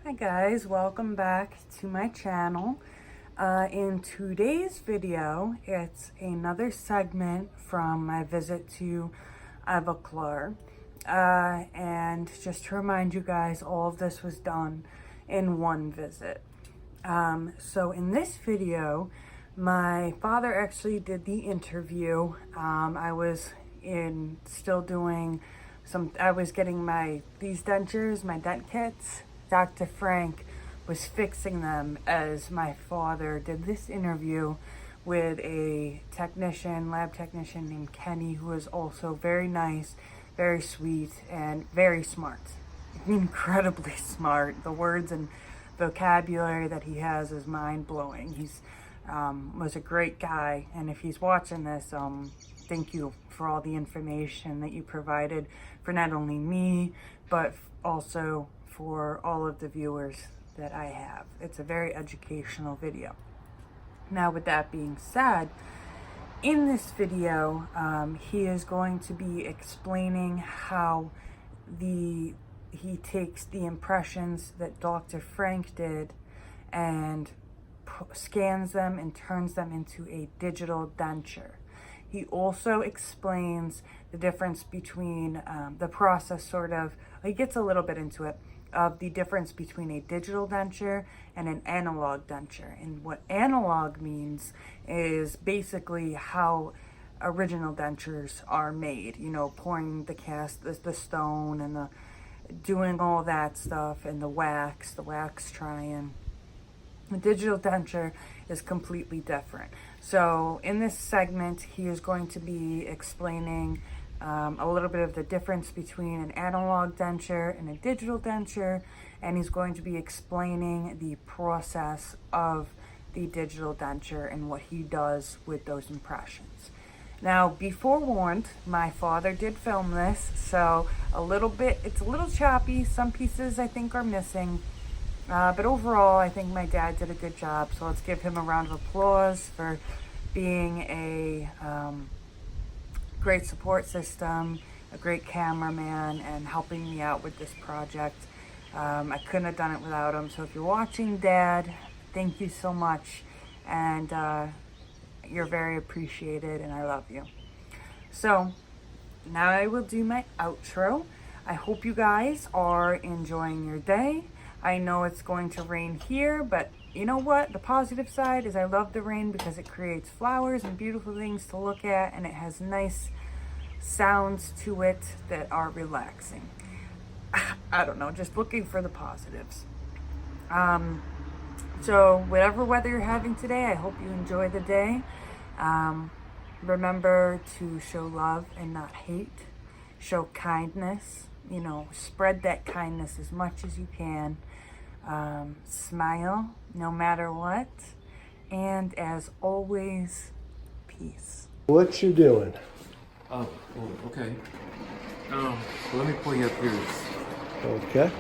Hi guys, welcome back to my channel. In today's video, it's another segment from my visit to Ivoclar. And just to remind you guys, all of this was done in one visit. So in this video, my father actually did the interview. I was getting these dentures, my dent kits. Dr. Frank was fixing them as my father did this interview with a lab technician named Kenny, who is also very nice, very sweet, and very smart. Incredibly smart. The words and vocabulary that he has is mind-blowing. He's was a great guy, and if he's watching this, thank you for all the information that you provided for not only me, but also for all of the viewers that I have. It's a very educational video. Now, with that being said, in this video, he is going to be explaining how he takes the impressions that Dr. Frank did and scans them and turns them into a digital denture. He also explains the difference between the process, he gets a little bit into it, of the difference between a digital denture and an analog denture. And what analog means is basically how original dentures are made, pouring the stone and doing all that stuff, and the wax trying. The digital denture is completely different. So in this segment, he is going to be explaining a little bit of the difference between an analog denture and a digital denture, and he's going to be explaining the process of the digital denture and what he does with those impressions. Now, be forewarned, my father did film this, so it's a little choppy. Some pieces I think are missing, but overall I think my dad did a good job, so let's give him a round of applause for being a great support system, a great cameraman, and helping me out with this project. I couldn't have done it without him. So if you're watching, Dad, thank you so much, and you're very appreciated, and I love you. So now I will do my outro. I hope you guys are enjoying your day. I know it's going to rain here, but you know what? The positive side is I love the rain because it creates flowers and beautiful things to look at, and it has nice sounds to it that are relaxing. I don't know, just looking for the positives. So whatever weather you're having today, I hope you enjoy the day. Remember to show love and not hate. Show kindness. Spread that kindness as much as you can. Smile no matter what, and as always, peace. What you doing? Okay. So let me pull you up here. Okay.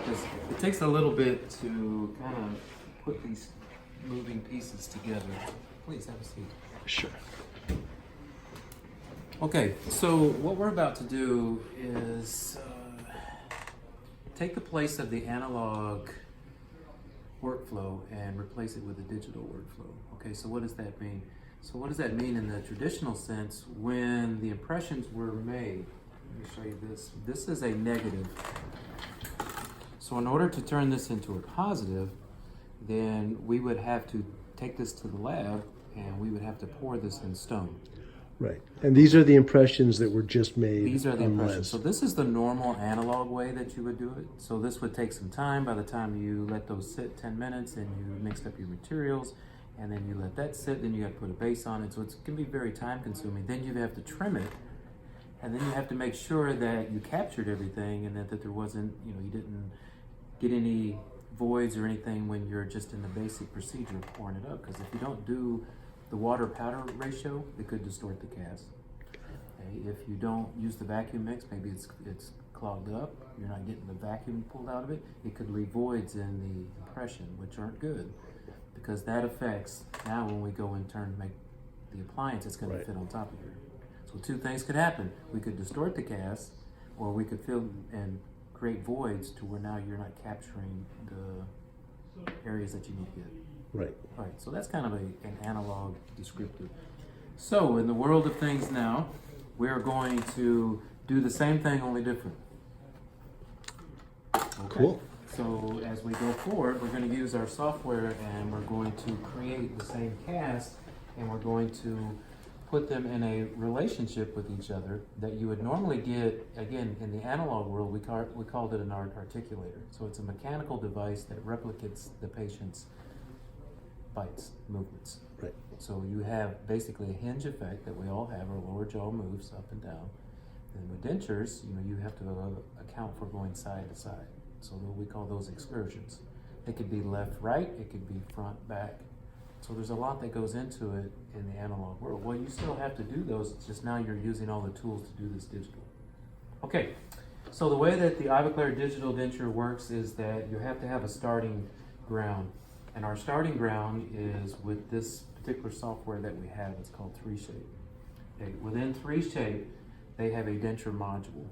It takes a little bit to kind of put these moving pieces together. Please have a seat. Sure. Okay, so what we're about to do is take the place of the analog workflow and replace it with a digital workflow. Okay, so what does that mean? So what does that mean in the traditional sense when the impressions were made? Let me show you this. This is a negative. So in order to turn this into a positive, then we would have to take this to the lab and we would have to pour this in stone. Right. And these are the impressions that were just made. These are the impressions. Les. So this is the normal analog way that you would do it. So this would take some time. By the time you let those sit 10 minutes and you mixed up your materials, and then you let that sit, then you have to put a base on it. So it's going to be very time consuming. Then you have to trim it, and then you have to make sure that you captured everything and that there wasn't, you didn't get any voids or anything when you're just in the basic procedure of pouring it up. Because if you don't do the water powder ratio, it could distort the cast. Okay? If you don't use the vacuum mix, maybe it's clogged up, you're not getting the vacuum pulled out of it, it could leave voids in the impression, which aren't good, because that affects, now when we go and make the appliance, it's going to fit on top of here. So two things could happen. We could distort the cast, or we could fill and create voids to where now you're not capturing areas that you need to get. Right. Right, so that's kind of an analog descriptive. So in the world of things now, we're going to do the same thing, only different. Okay. Cool. So as we go forward, we're going to use our software and we're going to create the same cast, and we're going to put them in a relationship with each other that you would normally get, again, in the analog world, we called it an articulator. So it's a mechanical device that replicates the patient's bites, movements. Right. So you have basically a hinge effect that we all have. Our lower jaw moves up and down. And with dentures, you have to account for going side to side. So we call those excursions. It could be left, right. It could be front, back. So there's a lot that goes into it in the analog world. Well, you still have to do those. It's just now you're using all the tools to do this digital. Okay. So the way that the Ivoclar digital denture works is that you have to have a starting ground. And our starting ground is with this particular software that we have. It's called 3Shape. Okay. Within 3Shape, they have a denture module.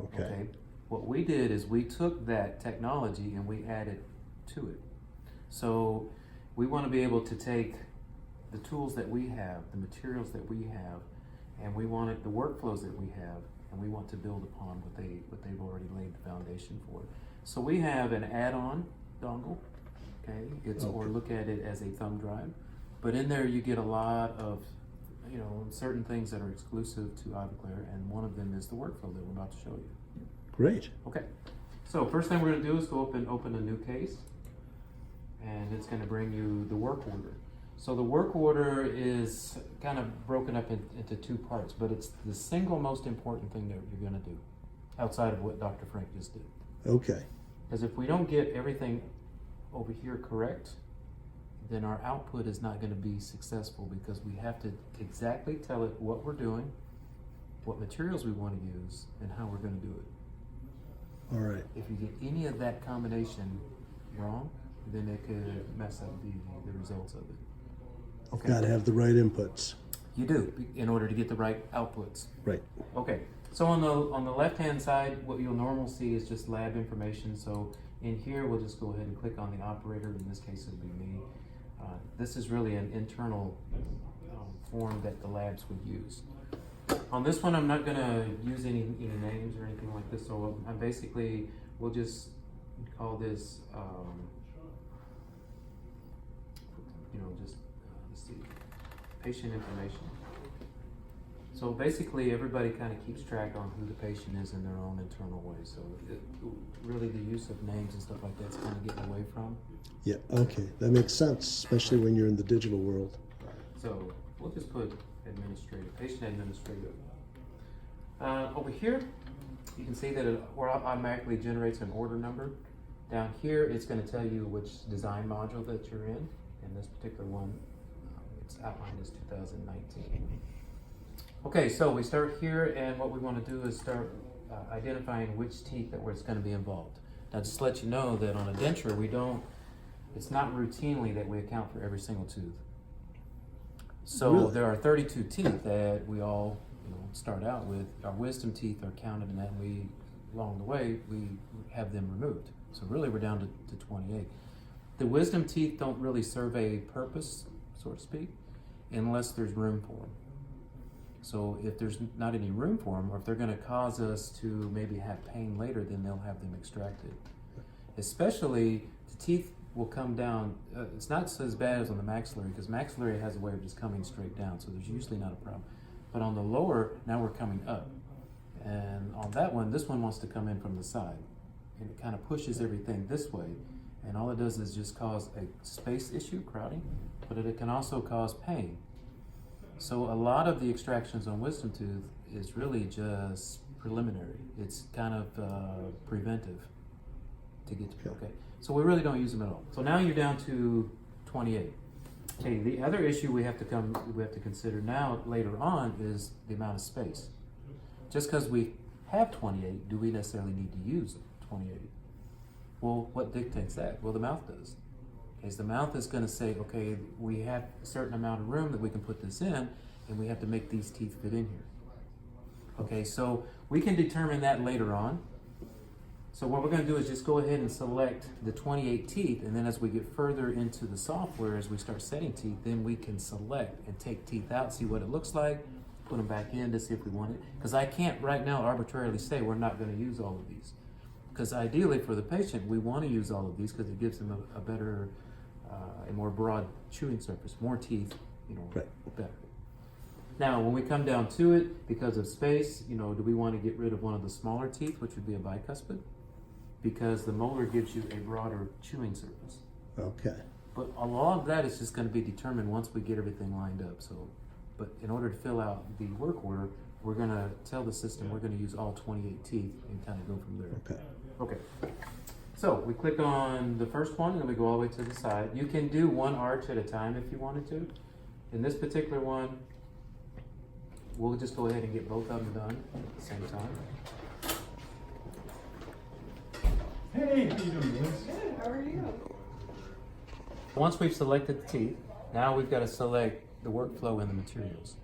Okay. What we did is we took that technology and we added to it. So we want to be able to take the tools that we have, the materials that we have, and we wanted the workflows that we have, and we want to build upon what they've already laid the foundation for. So we have an add-on dongle. Okay, or look at it as a thumb drive, but in there you get a lot of certain things that are exclusive to Ivoclar, and one of them is the workflow that we're about to show you. Great. Okay, so first thing we're going to do is go open a new case, and it's going to bring you the work order. So the work order is kind of broken up into two parts, but it's the single most important thing that you're going to do outside of what Dr. Frank just did. Okay. Because if we don't get everything over here correct, then our output is not going to be successful, because we have to exactly tell it what we're doing, what materials we want to use, and how we're going to do it. All right. If you get any of that combination wrong, then it could mess up the results of it. You've got to have the right inputs. You do, in order to get the right outputs. Right. Okay, so on the left-hand side, what you'll normally see is just lab information. So in here, we'll just go ahead and click on the operator. In this case, it'll be me. This is really an internal form that the labs would use. On this one, I'm not going to use any names or anything like this. So I'm basically, we'll just call this, let's see, patient information. So basically, everybody kind of keeps track on who the patient is in their own internal way. So really, the use of names and stuff like that's kind of getting away from. Yeah, okay. That makes sense, especially when you're in the digital world. Right. So we'll just put administrative, patient administrative. Over here, you can see that it automatically generates an order number. Down here, it's going to tell you which design module that you're in. In this particular one, it's outlined as 2019. Okay, so we start here, and what we want to do is start identifying which teeth that was going to be involved. Now, just to let you know that on a denture, it's not routinely that we account for every single tooth. So Really? there are 32 teeth that we all start out with. Our wisdom teeth are counted, and then along the way, we have them removed. So really, we're down to 28. The wisdom teeth don't really serve a purpose, so to speak, unless there's room for them. So if there's not any room for them, or if they're going to cause us to maybe have pain later, then they'll have them extracted. Especially, the teeth will come down. It's not as bad as on the maxillary, because maxillary has a way of just coming straight down, so there's usually not a problem. But on the lower, now we're coming up. And on that one, this one wants to come in from the side. And it kind of pushes everything this way. And all it does is just cause a space issue, crowding, but it can also cause pain. So a lot of the extractions on wisdom tooth is really just preliminary. It's kind of preventive to get to, okay. So we really don't use them at all. So now you're down to 28. Okay, the other issue we have to consider now later on is the amount of space. Just because we have 28, do we necessarily need to use 28? Well, what dictates that? Well, the mouth does. Okay, so the mouth is going to say, okay, we have a certain amount of room that we can put this in, and we have to make these teeth fit in here. Okay, so we can determine that later on. So what we're going to do is just go ahead and select the 28 teeth, and then as we get further into the software, as we start setting teeth, then we can select and take teeth out, see what it looks like, put them back in to see if we want it. Because I can't right now arbitrarily say we're not going to use all of these. Because ideally for the patient, we want to use all of these because it gives them a better, a more broad chewing surface, more teeth, Right. better. Now, when we come down to it, because of space, do we want to get rid of one of the smaller teeth, which would be a bicuspid? Because the molar gives you a broader chewing surface. Okay. But a lot of that is just going to be determined once we get everything lined up. But in order to fill out the work order, we're going to tell the system we're going to use all 28 teeth and kind of go from there. Okay. Okay. So we click on the first one and then we go all the way to the side. You can do one arch at a time if you wanted to. In this particular one, we'll just go ahead and get both of them done at the same time. Hey, how you doing, Liz? Good, how are you? Once we've selected the teeth, now we've got to select the workflow and the materials.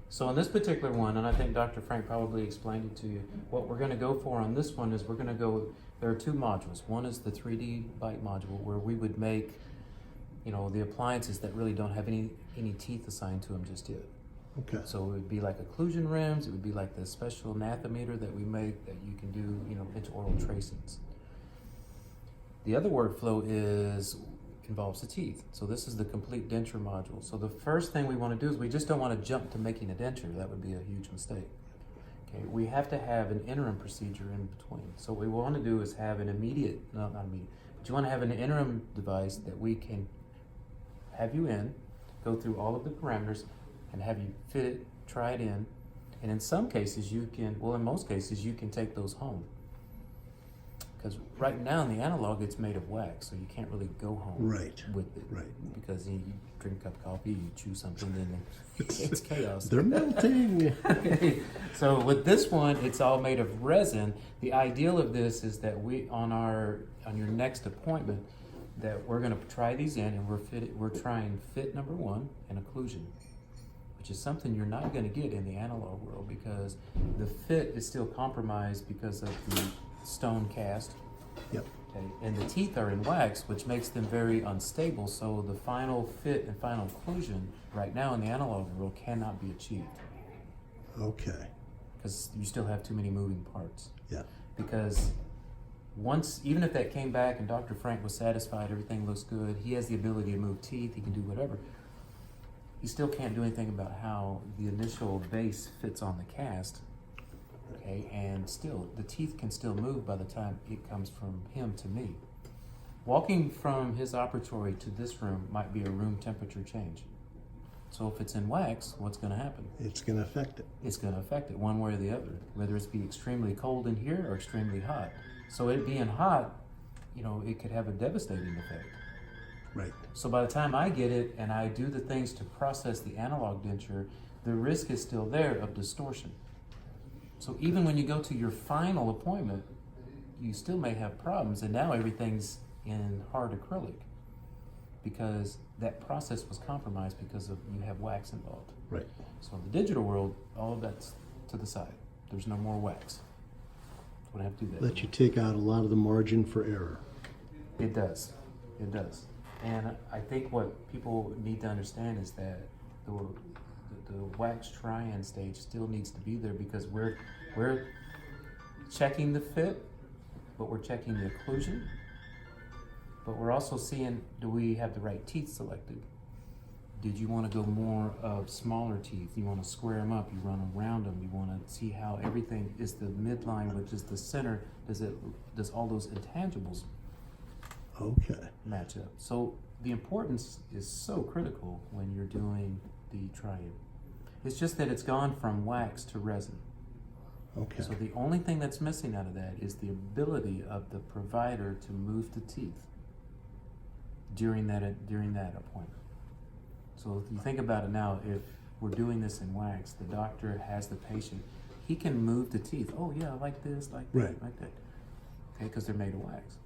So in this particular one, and I think Dr. Frank probably explained it to you, what we're going to go for on this one is we're going to go, there are two modules. One is the 3D bite module where we would make, the appliances that really don't have any teeth assigned to them just yet. Okay. So it would be like occlusion rims, it would be like the special nathometer that we make that you can do, intraoral tracings. The other workflow involves the teeth. So this is the complete denture module. So the first thing we want to do is we just don't want to jump to making a denture. That would be a huge mistake. Okay, we have to have an interim procedure in between. So what we want to do is have an immediate, not immediate, but you want to have an interim device that we can have you in, go through all of the parameters, and have you fit it, try it in. And in some cases you can, well in most cases you can take those home. Because right now in the analog it's made of wax, so you can't really go home Right. with it. Right. Because you drink a cup of coffee, you chew something, and it's chaos. They're melting. So with this one, it's all made of resin. The ideal of this is that on your next appointment, that we're going to try these in, and we're trying fit number 1 and occlusion, which is something you're not going to get in the analog world because the fit is still compromised because of the stone cast. Yep. Okay, and the teeth are in wax, which makes them very unstable. So the final fit and final occlusion right now in the analog world cannot be achieved Okay. because you still have too many moving parts. Yeah. Because even if that came back and Dr. Frank was satisfied, everything looks good, he has the ability to move teeth, he can do whatever. He still can't do anything about how the initial base fits on the cast. Okay, and still, the teeth can still move by the time it comes from him to me. Walking from his operatory to this room might be a room temperature change. So if it's in wax, what's going to happen? It's going to affect it. It's going to affect it one way or the other, whether it's be extremely cold in here or extremely hot. So it being hot, it could have a devastating effect. Right. So by the time I get it and I do the things to process the analog denture, the risk is still there of distortion. So even when you go to your final appointment, you still may have problems, and now everything's in hard acrylic because that process was compromised because of you have wax involved. Right. So in the digital world, all of that's to the side. There's no more wax. Would have to do that. Let you take out a lot of the margin for error. It does. It does. And I think what people need to understand is that the wax try-in stage still needs to be there because we're checking the fit, but we're checking the occlusion, but we're also seeing, do we have the right teeth selected? Did you want to go more of smaller teeth? You want to square them up, you run around them, you want to see how everything is the midline, which is the center, does all those intangibles Okay. match up? So the importance is so critical when you're doing the try-in. It's just that it's gone from wax to resin. Okay. So the only thing that's missing out of that is the ability of the provider to move the teeth during that appointment. So if you think about it now, if we're doing this in wax, the doctor has the patient, he can move the teeth. Oh yeah, like this, like that, Right. like that. Okay, because they're made of wax.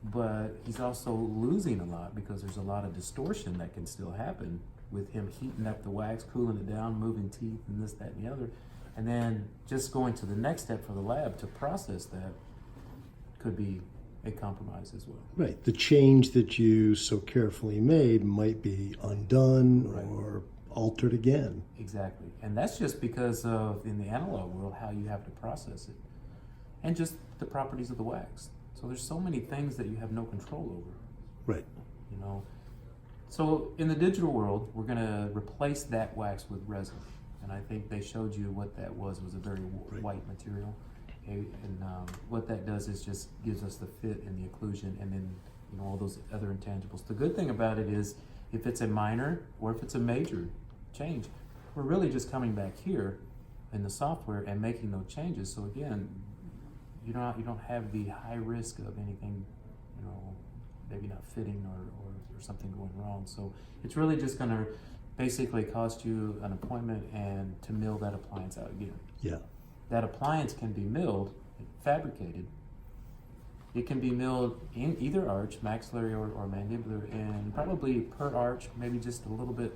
But he's also losing a lot because there's a lot of distortion that can still happen with him heating up the wax, cooling it down, moving teeth, and this, that, and the other. And then just going to the next step for the lab to process that, could be a compromise as well. Right. The change that you so carefully made might be undone Right. or altered again. Exactly. And that's just because of, in the analog world, how you have to process it. And just the properties of the wax. So there's so many things that you have no control over, Right. you know. So in the digital world, we're going to replace that wax with resin. And I think they showed you what that was. It was a very Right. white material. Okay? And what that does is just gives us the fit and the occlusion and then, you know, all those other intangibles. The good thing about it is if it's a minor or if it's a major change, we're really just coming back here in the software and making those changes. So again, you don't have the high risk of anything, you know, maybe not fitting or something going wrong. So it's really just going to basically cost you an appointment and to mill that appliance out again. Yeah. That appliance can be milled, fabricated. It can be milled in either arch, maxillary or mandibular, and probably per arch, maybe just a little bit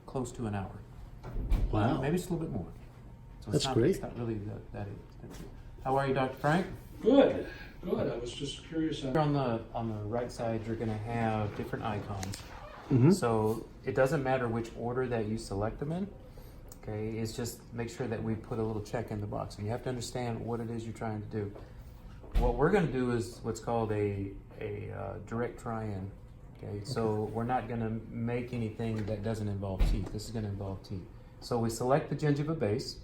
close to an hour. Wow. Maybe just a little bit more. So That's great. It's not really that. How are you, Dr. Frank? Good, good. I was just curious. Here on the right side, you're going to have different icons. Mm-hmm. So it doesn't matter which order that you select them in. Okay, it's just make sure that we put a little check in the box. And you have to understand what it is you're trying to do. What we're going to do is what's called a direct try-in. Okay, so we're not going to make anything that doesn't involve teeth. This is going to involve teeth. So we select the gingiva base,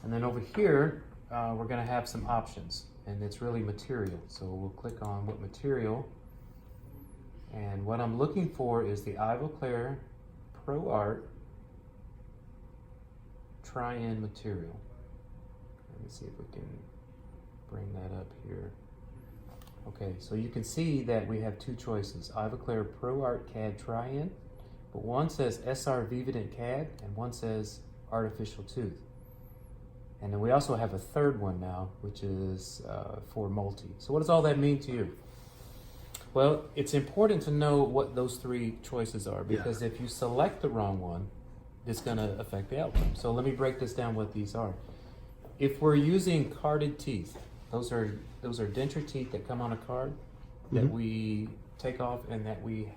and then over here we're going to have some options, and it's really material. So we'll click on what material, and what I'm looking for is the Ivoclar Pro Art Try-In material. Let me see if we can bring that up here. Okay, so you can see that we have two choices, Ivoclar Pro Art CAD Try-In, but one says SR Vivident CAD and one says Artificial Tooth. And then we also have a third one now, which is for multi. So what does all that mean to you? Well, it's important to know what those three choices are, because if you select the wrong one, it's going to affect the outcome. So let me break this down what these are. If we're using carded teeth, those are denture teeth that come on a card that we take off and that we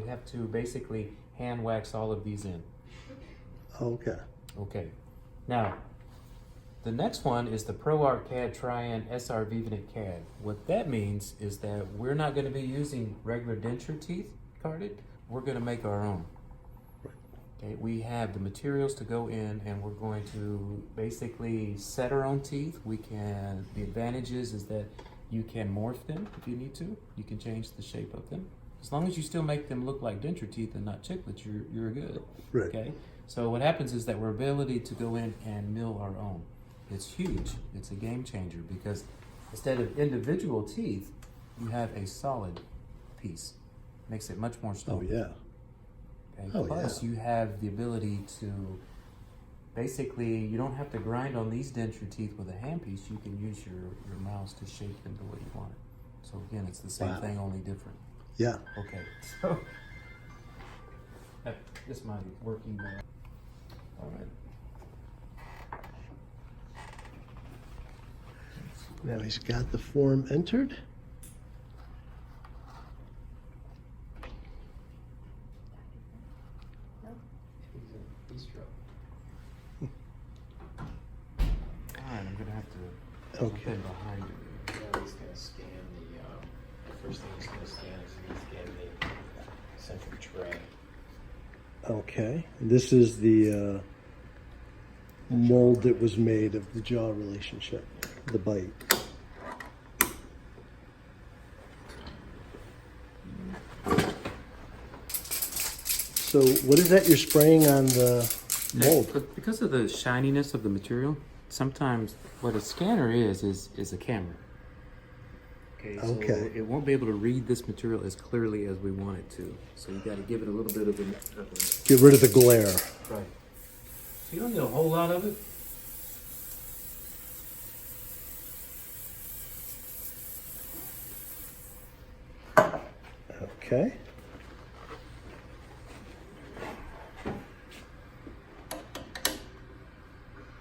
have to basically hand wax all of these in. Okay. Okay. Now, the next one is the Pro Art CAD Try-In SR Vivident CAD. What that means is that we're not going to be using regular denture teeth carded. We're going to make our own. Okay, we have the materials to go in, and we're going to basically set our own teeth. The advantage is that you can morph them if you need to. You can change the shape of them. As long as you still make them look like denture teeth and not chiclets, you're good. Right. Okay. So what happens is that we're ability to go in and mill our own. It's huge. It's a game changer because instead of individual teeth, you have a solid piece. Makes it much more strong. Oh, yeah. Okay? Oh, Plus, you have the ability to basically, you don't have to grind on these denture teeth with a handpiece. You can use your mouse to shape them the way you want it. So again, it's the same thing, only different. Yeah. Okay, so this is my working. All right. Now he's got the form entered. All right, I'm gonna have to jump Okay. in behind you. Yeah, he's gonna scan the first thing he's gonna scan is he's gonna scan the central tray. Okay. This is the mold that was made of the jaw relationship, the bite. So what is that you're spraying on the mold? But because of the shininess of the material, sometimes what a scanner is a camera. Okay, so Okay. it won't be able to read this material as clearly as we want it to. So you got to give it a little bit of a Get rid of the glare. right. So you don't need a whole lot of it. Okay.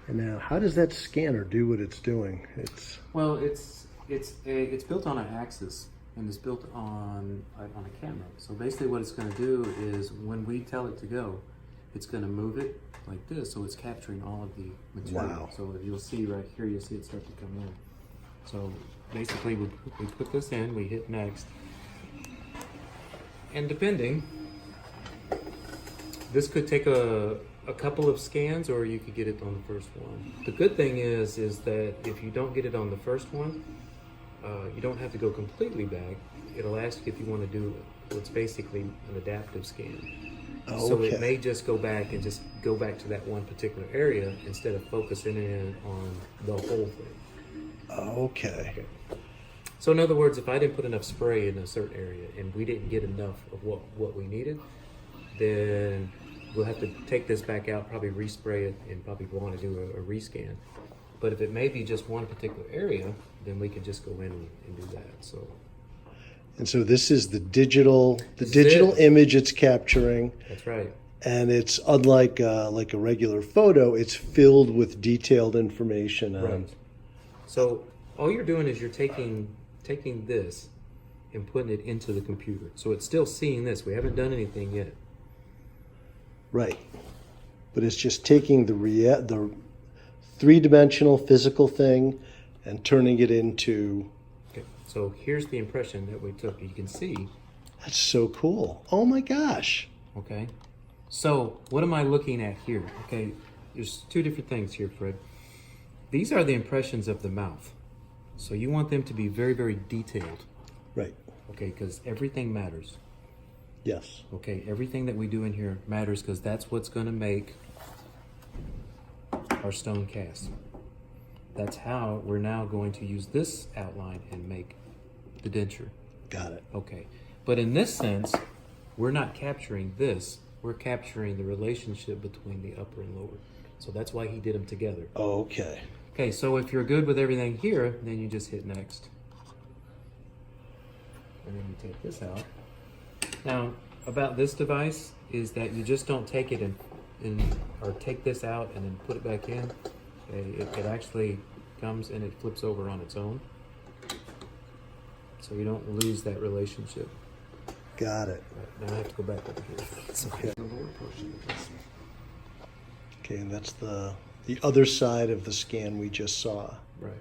And now, how does that scanner do what it's doing? Well, it's It's built on an axis, and it's built on a camera. So basically what it's going to do is when we tell it to go, it's going to move it like this, so it's capturing all of the material. Wow. So you'll see right here, you'll see it start to come in. So basically we put this in, we hit next, and depending, this could take a couple of scans, or you could get it on the first one. The good thing is that if you don't get it on the first one, you don't have to go completely back. It'll ask you if you want to do what's basically an adaptive scan. Oh, So okay. it may just go back and just go back to that one particular area instead of focusing in on the whole thing. Okay. Okay. So in other words, if I didn't put enough spray in a certain area and we didn't get enough of what we needed, then we'll have to take this back out, probably respray it, and probably want to do a rescan. But if it may be just one particular area, then we can just go in and do that. So And so this is the digital This is it. image it's capturing, that's right. and it's unlike like a regular photo. It's filled with detailed information. Right. So all you're doing is you're taking this and putting it into the computer. So it's still seeing this. We haven't done anything yet. Right. But it's just taking the three-dimensional physical thing and turning it into. Okay. So here's the impression that we took. You can see. That's so cool. Oh my gosh. Okay. So what am I looking at here? Okay. There's two different things here, Fred. These are the impressions of the mouth. So you want them to be very, very detailed. Right. Okay, because everything matters. Yes. Okay, everything that we do in here matters because that's what's going to make our stone cast. That's how we're now going to use this outline and make the denture. Got it. Okay, but in this sense, we're not capturing this. We're capturing the relationship between the upper and lower. So that's why he did them together. Okay. Okay, so if you're good with everything here, then you just hit next. And then you take this out. Now, about this device is that you just don't take it or take this out and then put it back in. Okay, it actually comes and it flips over on its own. So you don't lose that relationship. Got it. Right, now I have to go back over here. So Okay. the lower portion of this. Okay, and that's the other side of the scan we just saw. Right.